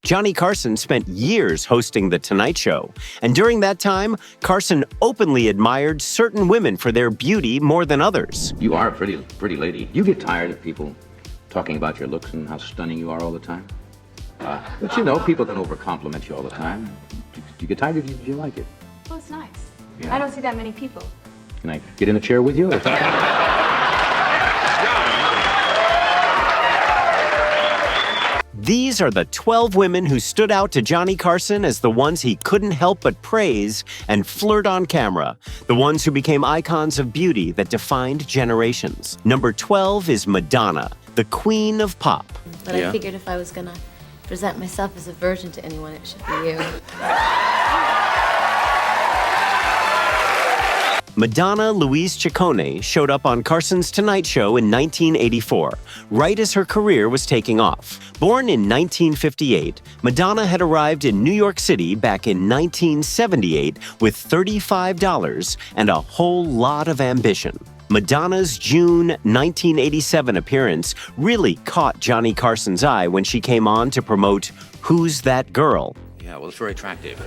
Johnny Carson spent years hosting The Tonight Show, and during that time, Carson openly admired certain women for their beauty more than others. You are a pretty lady. You get tired of people talking about your looks and how stunning you are all the time? But you know, people can over-compliment you all the time. Do you get tired, or do you like it? Well, it's nice. Yeah. I don't see that many people. Can I get in a chair with you? These are the 12 women who stood out to Johnny Carson as the ones he couldn't help but praise and flirt on camera, the ones who became icons of beauty that defined generations. Number 12 is Madonna, the queen of pop. But I figured if I was gonna present myself as a virgin to anyone, it should be you. Madonna Louise Ciccone showed up on Carson's Tonight Show in 1984, right as her career was taking off. Born in 1958, Madonna had arrived in New York City back in 1978 with $35 and a whole lot of ambition. Madonna's June 1987 appearance really caught Johnny Carson's eye when she came on to promote Who's That Girl? Yeah, well, it's very attractive.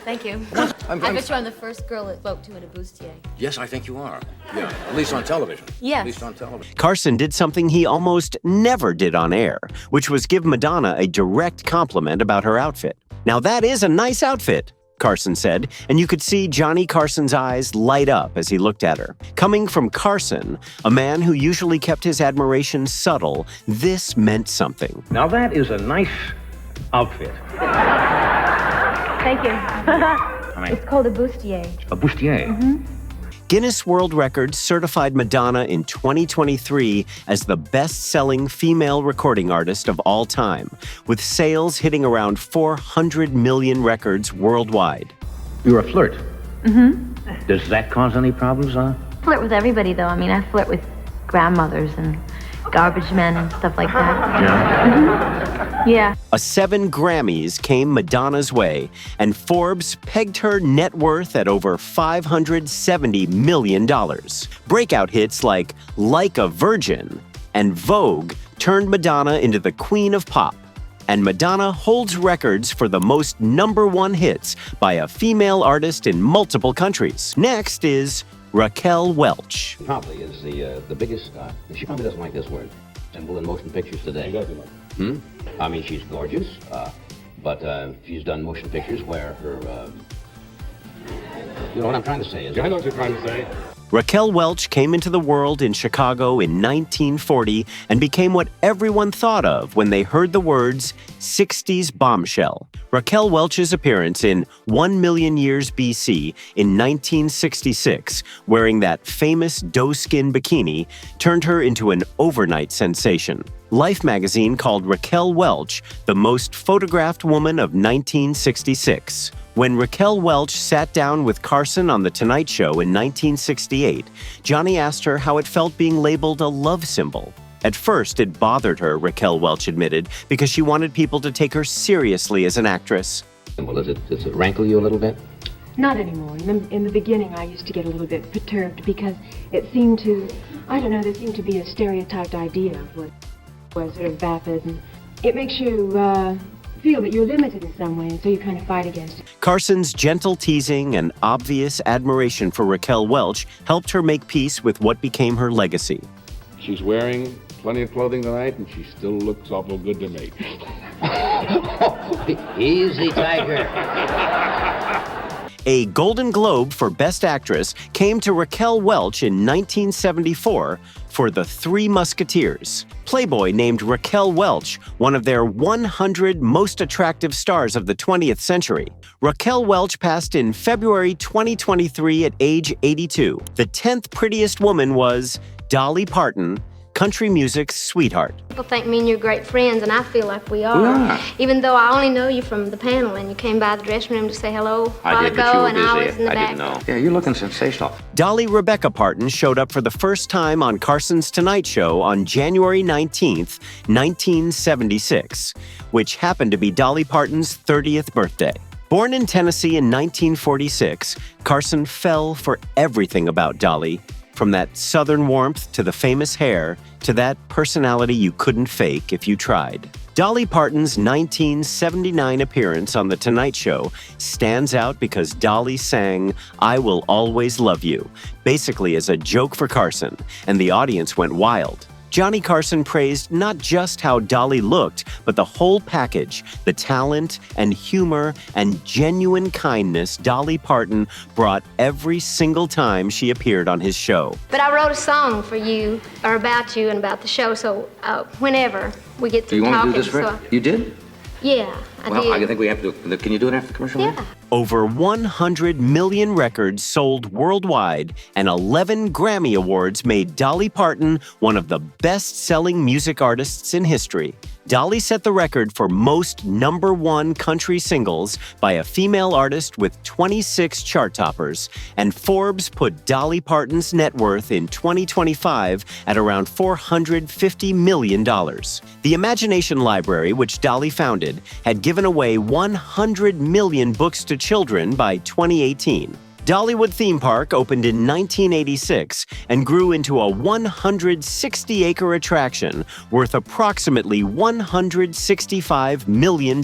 Thank you. I bet you I'm the first girl that spoke to in a bustier. Yes, I think you are. Yeah, at least on television. Yes. At least on television. Carson did something he almost never did on air, which was give Madonna a direct compliment about her outfit. Now that is a nice outfit, Carson said, and you could see Johnny Carson's eyes light up as he looked at her. Coming from Carson, a man who usually kept his admiration subtle, this meant something. Now that is a nice outfit. Thank you. It's called a bustier. A bustier. Mm-hmm. Guinness World Records certified Madonna in 2023 as the best-selling female recording artist of all time, with sales hitting around 400 million records worldwide. You're a flirt. Mm-hmm. Does that cause any problems, Flirt with everybody, though. I mean, I flirt with grandmothers and garbage men and stuff like that. Yeah. Mm-hmm. Yeah. A 7 Grammys came Madonna's way, and Forbes pegged her net worth at over $570 million. Breakout hits like a Virgin and Vogue turned Madonna into the queen of pop. And Madonna holds records for the most #1 hits by a female artist in multiple countries. Next is Raquel Welch. Probably is the biggest, she probably doesn't like this word, symbol in motion pictures today. I mean, she's gorgeous, but she's done motion pictures where her, you know what I'm trying to say, is I know what you're trying to say. Raquel Welch came into the world in Chicago in 1940 and became what everyone thought of when they heard the words 60s bombshell. Raquel Welch's appearance in 1 Million Years BC in 1966, wearing that famous doe-skin bikini, turned her into an overnight sensation. Life magazine called Raquel Welch the most photographed woman of 1966. When Raquel Welch sat down with Carson on The Tonight Show in 1968, Johnny asked her how it felt being labeled a love symbol. At first, it bothered her, Raquel Welch admitted, because she wanted people to take her seriously as an actress. Well, does it rankle you a little bit? Not anymore. In the beginning, I used to get a little bit perturbed because it seemed to, I don't know, there seemed to be a stereotyped idea of what was sort of vapid, and it makes you feel that you're limited in some way, and so you kind of fight against it. Carson's gentle teasing and obvious admiration for Raquel Welch helped her make peace with what became her legacy. She's wearing plenty of clothing tonight, and she still looks awful good to me. Easy, Tiger. A Golden Globe for Best Actress came to Raquel Welch in 1974 for The Three Musketeers. Playboy named Raquel Welch one of their 100 most attractive stars of the 20th century. Raquel Welch passed in February 2023 at age 82. The 10th prettiest woman was Dolly Parton, country music's sweetheart. People think me and you're great friends, and I feel like we are. Even though I only know you from the panel, and you came by the dressing room to say hello a while I did, ago, but you were and I was busy. in the I back. didn't know. Yeah, you're looking sensational. Dolly Rebecca Parton showed up for the first time on Carson's Tonight Show on January 19th, 1976, which happened to be Dolly Parton's 30th birthday. Born in Tennessee in 1946, Carson fell for everything about Dolly, from that southern warmth to the famous hair to that personality you couldn't fake if you tried. Dolly Parton's 1979 appearance on The Tonight Show stands out because Dolly sang "I Will Always Love You," basically as a joke for Carson, and the audience went wild. Johnny Carson praised not just how Dolly looked, but the whole package, the talent and humor and genuine kindness Dolly Parton brought every single time she appeared on his show. But I wrote a song for you, or about you and about the show, so whenever we get through Do you talking... want to do this, You did? Yeah, I did. Well, I think we have to... Can you do it after the commercial? Yeah. Over 100 million records sold worldwide, and 11 Grammy Awards made Dolly Parton one of the best-selling music artists in history. Dolly set the record for most #1 country singles by a female artist with 26 chart toppers, and Forbes put Dolly Parton's net worth in 2025 at around $450 million. The Imagination Library, which Dolly founded, had given away 100 million books to children by 2018. Dollywood Theme Park opened in 1986 and grew into a 160-acre attraction worth approximately $165 million.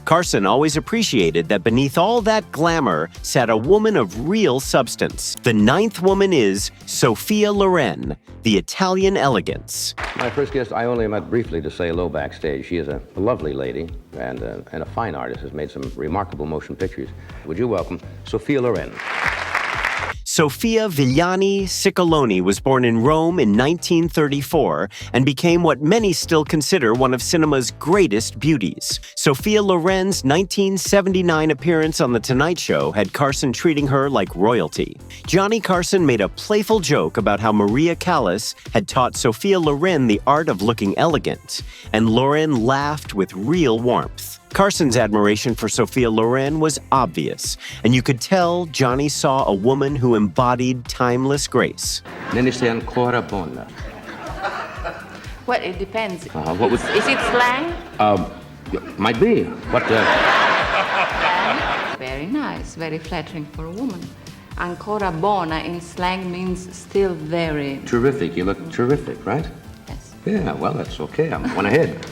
Carson always appreciated that beneath all that glamour sat a woman of real substance. The 9th woman is Sophia Loren, the Italian elegance. My first guest, I only met briefly to say hello backstage. She is a lovely lady and a fine artist, has made some remarkable motion pictures. Would you welcome Sophia Loren? Sophia Villani Ciccoloni was born in Rome in 1934 and became what many still consider one of cinema's greatest beauties. Sophia Loren's 1979 appearance on The Tonight Show had Carson treating her like royalty. Johnny Carson made a playful joke about how Maria Callas had taught Sophia Loren the art of looking elegant, and Loren laughed with real warmth. Carson's admiration for Sophia Loren was obvious, and you could tell Johnny saw a woman who embodied timeless grace. Nene sei ancora buona. Well, it depends. What was... Is it slang? Might be, but... Very nice, very flattering for a woman. Ancora buona in slang means still very... Terrific. You look terrific, right? Yes. Yeah, well, that's okay. I'm one ahead.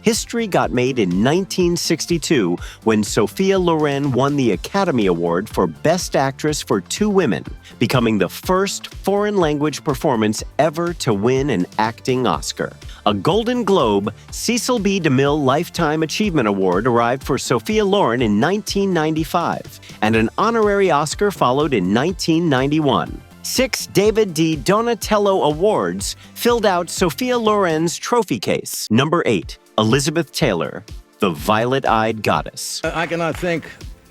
History got made in 1962 when Sophia Loren won the Academy Award for Best Actress for 2 women, becoming the first foreign-language performance ever to win an acting Oscar. A Golden Globe Cecil B. DeMille Lifetime Achievement Award arrived for Sophia Loren in 1995, and an honorary Oscar followed in 1991. 6 David D. Donatello Awards filled out Sophia Loren's trophy case. Number 8. Elizabeth Taylor, the violet-eyed goddess. I cannot think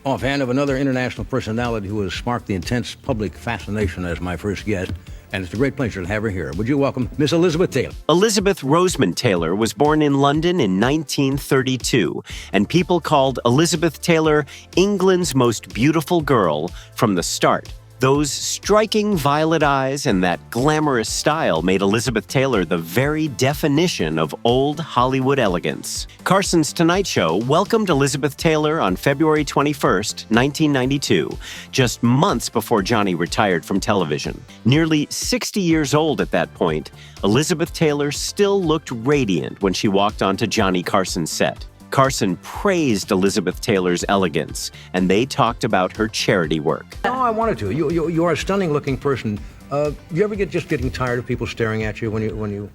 offhand of another international personality who has sparked the intense public fascination as my first guest, and it's a great pleasure to have her here. Would you welcome Miss Elizabeth Taylor? Elizabeth Rosamond Taylor was born in London in 1932, and people called Elizabeth Taylor England's most beautiful girl from the start. Those striking violet eyes and that glamorous style made Elizabeth Taylor the very definition of old Hollywood elegance. Carson's Tonight Show welcomed Elizabeth Taylor on February 21st, 1992, just months before Johnny retired from television. Nearly 60 years old at that point, Elizabeth Taylor still looked radiant when she walked onto Johnny Carson's set. Carson praised Elizabeth Taylor's elegance, and they talked about her charity work. Oh, I wanted to. You are a stunning-looking person. Do you ever getting tired of people staring at you when you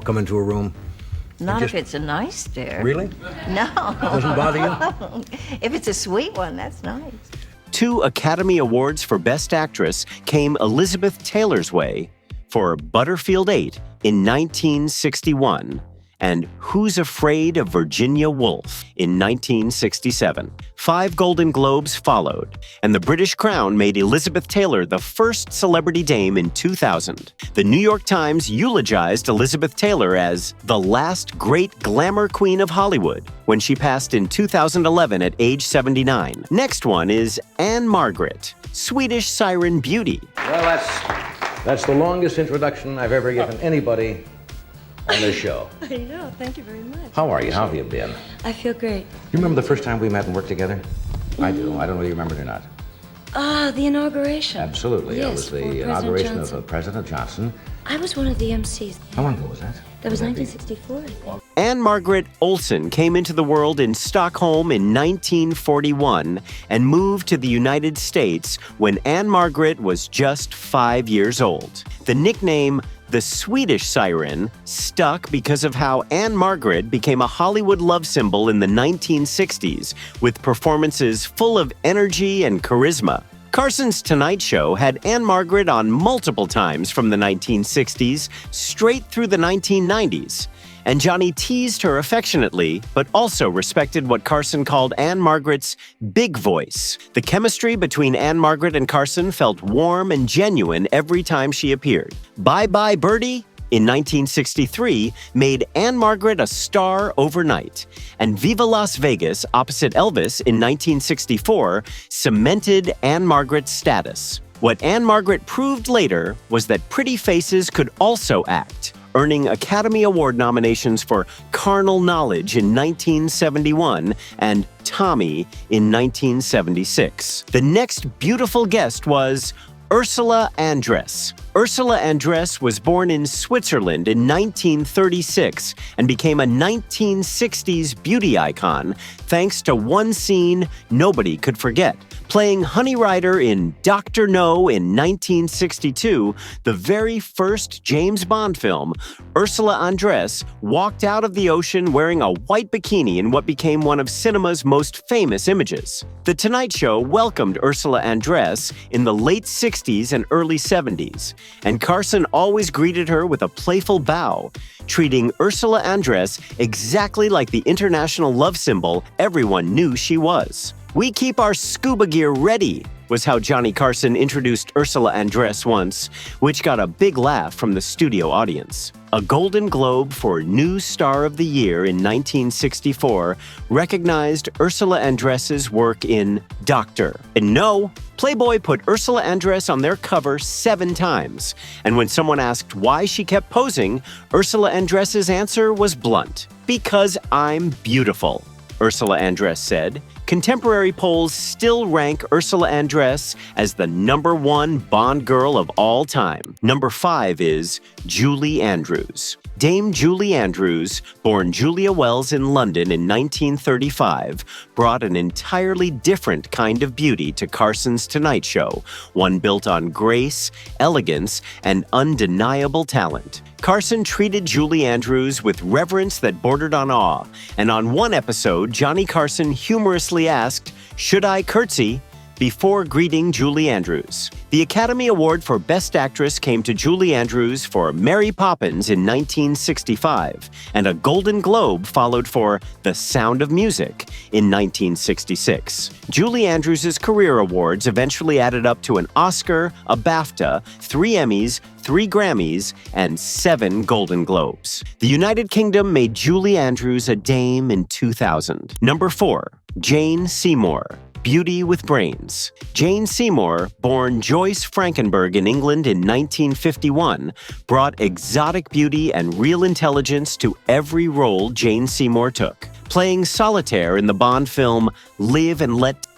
come into a room? Not if it's a nice stare. Really? No. Doesn't bother you? If it's a sweet one, that's nice. 2 Academy Awards for Best Actress came Elizabeth Taylor's way for Butterfield 8 in 1961. And Who's Afraid of Virginia Woolf in 1967. 5 Golden Globes followed, and the British Crown made Elizabeth Taylor the first celebrity dame in 2000. The New York Times eulogized Elizabeth Taylor as the last great glamour queen of Hollywood when she passed in 2011 at age 79. Next one is Ann-Margret, Swedish siren beauty. Well, that's the longest introduction I've ever given anybody on this show. I know, thank you very much. How are you? How have you been? I feel great. You remember the first time we met and worked together? I do. I don't know if you remember it or not. The inauguration. Absolutely. Yes, It was for the President inauguration Johnson. of President Johnson. I was one of the MCs. How long ago was that? That was 1964, I think. Ann-Margret Olsen came into the world in Stockholm in 1941 and moved to the United States when Ann-Margret was just 5 years old. The nickname the Swedish Siren stuck because of how Ann-Margret became a Hollywood love symbol in the 1960s, with performances full of energy and charisma. Carson's Tonight Show had Ann-Margret on multiple times from the 1960s straight through the 1990s. And Johnny teased her affectionately, but also respected what Carson called Ann-Margret's big voice. The chemistry between Ann-Margret and Carson felt warm and genuine every time she appeared. Bye Bye Birdie in 1963 made Ann-Margret a star overnight, and Viva Las Vegas opposite Elvis in 1964 cemented Ann-Margret's status. What Ann-Margret proved later was that pretty faces could also act, earning Academy Award nominations for Carnal Knowledge in 1971 and Tommy in 1976. The next beautiful guest was Ursula Andress. Ursula Andress was born in Switzerland in 1936 and became a 1960s beauty icon thanks to one scene nobody could forget. Playing Honey Rider in Dr. No in 1962, the very first James Bond film, Ursula Andress walked out of the ocean wearing a white bikini in what became one of cinema's most famous images. The Tonight Show welcomed Ursula Andress in the late 60s and early 70s, and Carson always greeted her with a playful bow, treating Ursula Andress exactly like the international love symbol everyone knew she was. "We keep our scuba gear ready," was how Johnny Carson introduced Ursula Andress once, which got a big laugh from the studio audience. A Golden Globe for New Star of the Year in 1964 recognized Ursula Andress's work in Doctor. And no, Playboy put Ursula Andress on their cover 7 times, and when someone asked why she kept posing, Ursula Andress's answer was blunt. "Because I'm beautiful," Ursula Andress said. Contemporary polls still rank Ursula Andress as the #1 Bond girl of all time. Number 5 is Julie Andrews. Dame Julie Andrews, born Julia Wells in London in 1935, brought an entirely different kind of beauty to Carson's Tonight Show, one built on grace, elegance, and undeniable talent. Carson treated Julie Andrews with reverence that bordered on awe, and on one episode, Johnny Carson humorously asked, "Should I curtsy?" before greeting Julie Andrews. The Academy Award for Best Actress came to Julie Andrews for Mary Poppins in 1965, and a Golden Globe followed for The Sound of Music in 1966. Julie Andrews' career awards eventually added up to an Oscar, a BAFTA, 3 Emmys, 3 Grammys, and 7 Golden Globes. The United Kingdom made Julie Andrews a dame in 2000. Number 4, Jane Seymour. Beauty with brains. Jane Seymour, born Joyce Frankenberg in England in 1951, brought exotic beauty and real intelligence to every role Jane Seymour took. Playing solitaire in the Bond film Live and Let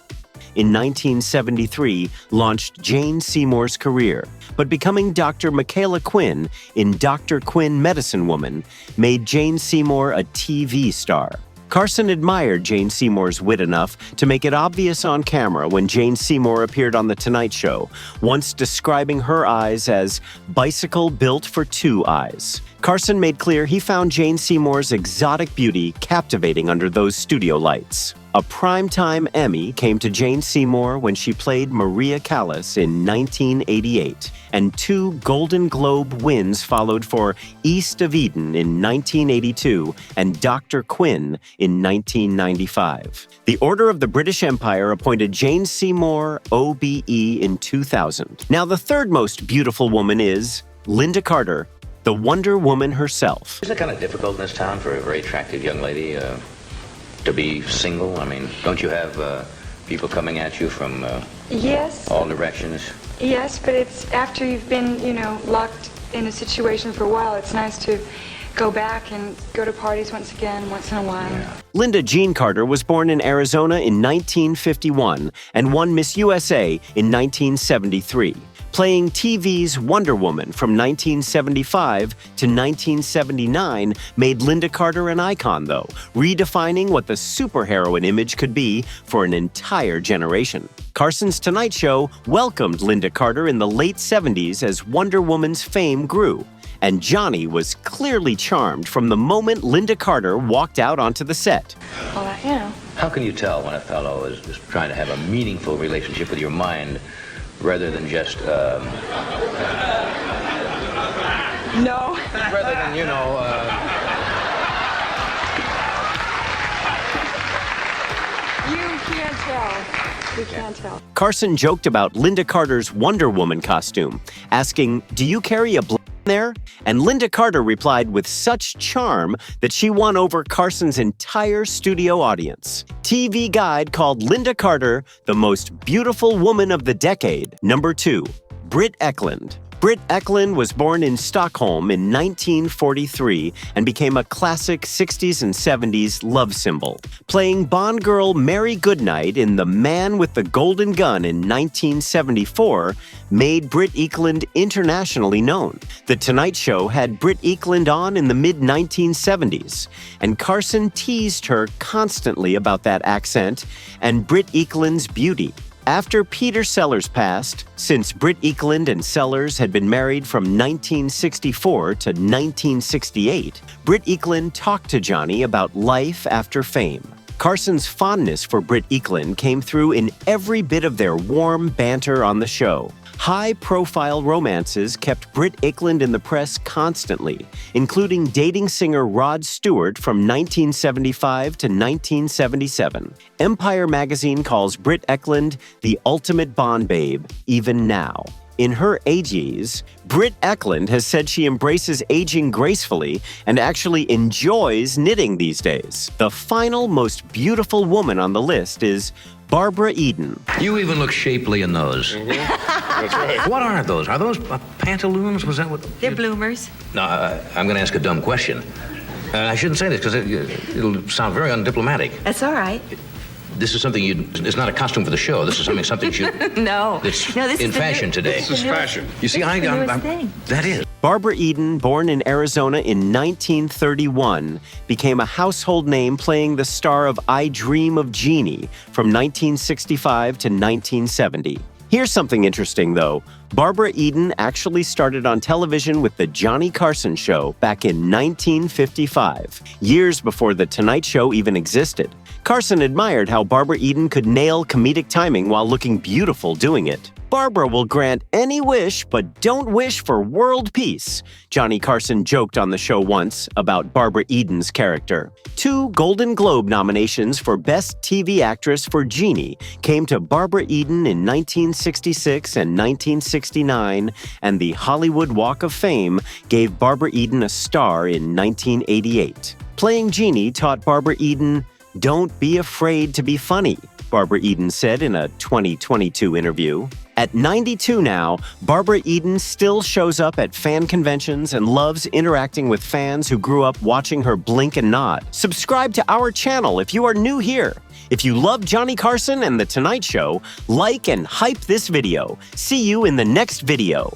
in 1973 launched Jane Seymour's career, but becoming Dr. Michaela Quinn in Dr. Quinn Medicine Woman made Jane Seymour a TV star. Carson admired Jane Seymour's wit enough to make it obvious on camera when Jane Seymour appeared on The Tonight Show, once describing her eyes as bicycle built for 2 eyes. Carson made clear he found Jane Seymour's exotic beauty captivating under those studio lights. A primetime Emmy came to Jane Seymour when she played Maria Callas in 1988, and 2 Golden Globe wins followed for East of Eden in 1982 and Dr. Quinn in 1995. The Order of the British Empire appointed Jane Seymour OBE in 2000. Now, the third most beautiful woman is Lynda Carter, the Wonder Woman herself. Isn't it kind of difficult in this town for a very attractive young lady to be single? I mean, don't you have people coming at you from Yes. all directions? Yes, but it's after you've been, locked in a situation for a while, it's nice to go back and go to parties once in a while. Yeah. Lynda Jean Carter was born in Arizona in 1951 and won Miss USA in 1973. Playing TV's Wonder Woman from 1975 to 1979 made Lynda Carter an icon, though, redefining what the superheroine image could be for an entire generation. Carson's Tonight Show welcomed Lynda Carter in the late 70s as Wonder Woman's fame grew, and Johnny was clearly charmed from the moment Lynda Carter walked out onto the set. Well, you know. How can you tell when a fellow is trying to have a meaningful relationship with your mind rather than just, No. rather than, you know, You can't tell. You can't tell. Carson joked about Lynda Carter's Wonder Woman costume, asking, "Do you carry a there?" And Lynda Carter replied with such charm that she won over Carson's entire studio audience. TV Guide called Lynda Carter the most beautiful woman of the decade. Number 2, Britt Ekland. Britt Ekland was born in Stockholm in 1943 and became a classic 60s and 70s love symbol. Playing Bond girl Mary Goodnight in The Man with the Golden Gun in 1974 made Britt Ekland internationally known. The Tonight Show had Britt Ekland on in the mid-1970s, and Carson teased her constantly about that accent and Britt Ekland's beauty. After Peter Sellers passed, since Britt Ekland and Sellers had been married from 1964 to 1968, Britt Ekland talked to Johnny about life after fame. Carson's fondness for Britt Ekland came through in every bit of their warm banter on the show. High-profile romances kept Britt Ekland in the press constantly, including dating singer Rod Stewart from 1975 to 1977. Empire magazine calls Britt Ekland the ultimate Bond babe, even now. In her 80s, Britt Ekland has said she embraces aging gracefully and actually enjoys knitting these days. The final most beautiful woman on the list is Barbara Eden. You even look shapely in those. That's right. What are those? Are those pantaloons? Was that what? They're bloomers. No, I'm going to ask a dumb question. I shouldn't say this because it'll sound very undiplomatic. That's all right. This is something it's not a costume for the show. This is something you No. that's this in is fashion today. This is fashion. You see, that is. Barbara Eden, born in Arizona in 1931, became a household name playing the star of I Dream of Jeannie from 1965 to 1970. Here's something interesting, though. Barbara Eden actually started on television with The Johnny Carson Show back in 1955, years before The Tonight Show even existed. Carson admired how Barbara Eden could nail comedic timing while looking beautiful doing it. Barbara will grant any wish, but don't wish for world peace, Johnny Carson joked on the show once about Barbara Eden's character. 2 Golden Globe nominations for Best TV Actress for Jeannie came to Barbara Eden in 1966 and 1969, and the Hollywood Walk of Fame gave Barbara Eden a star in 1988. Playing Jeannie taught Barbara Eden, "Don't be afraid to be funny," Barbara Eden said in a 2022 interview. At 92 now, Barbara Eden still shows up at fan conventions and loves interacting with fans who grew up watching her blink and nod. Subscribe to our channel if you are new here. If you love Johnny Carson and The Tonight Show, like and hype this video. See you in the next video.